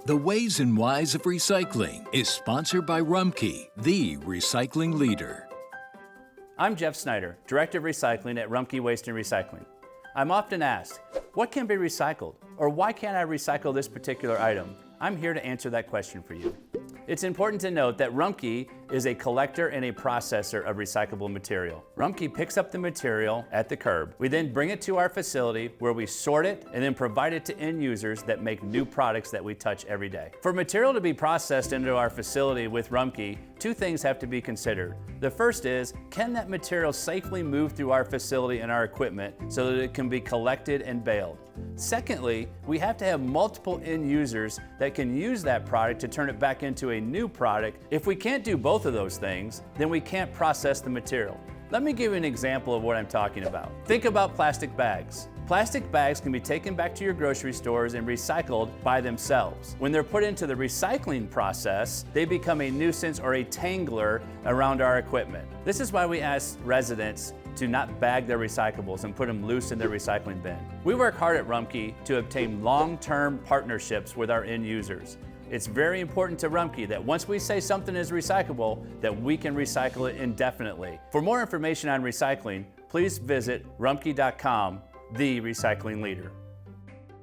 The Ways and Whys of Recycling is sponsored by Rumpke, the recycling leader. I'm Jeff Snyder, Director of Recycling at Rumpke Waste and Recycling. I'm often asked, what can be recycled? Or why can't I recycle this particular item? I'm here to answer that question for you. It's important to note that Rumpke is a collector and a processor of recyclable material. Rumpke picks up the material at the curb. We then bring it to our facility where we sort it and then provide it to end users that make new products that we touch every day. For material to be processed into our facility with Rumpke, two things have to be considered. The first is, can that material safely move through our facility and our equipment so that it can be collected and baled? Secondly, we have to have multiple end users that can use that product to turn it back into a new product. If we can't do both of those things, then we can't process the material. Let me give you an example of what I'm talking about. Think about plastic bags. Plastic bags can be taken back to your grocery stores and recycled by themselves. When they're put into the recycling process, they become a nuisance or a tangler around our equipment. This is why we ask residents to not bag their recyclables and put them loose in their recycling bin. We work hard at Rumpke to obtain long-term partnerships with our end users. It's very important to Rumpke that once we say something is recyclable, that we can recycle it indefinitely. For more information on recycling, please visit rumpke.com, the recycling leader.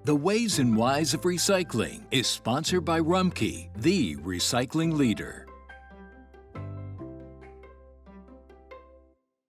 The Ways and Whys of Recycling is sponsored by Rumpke, the recycling leader.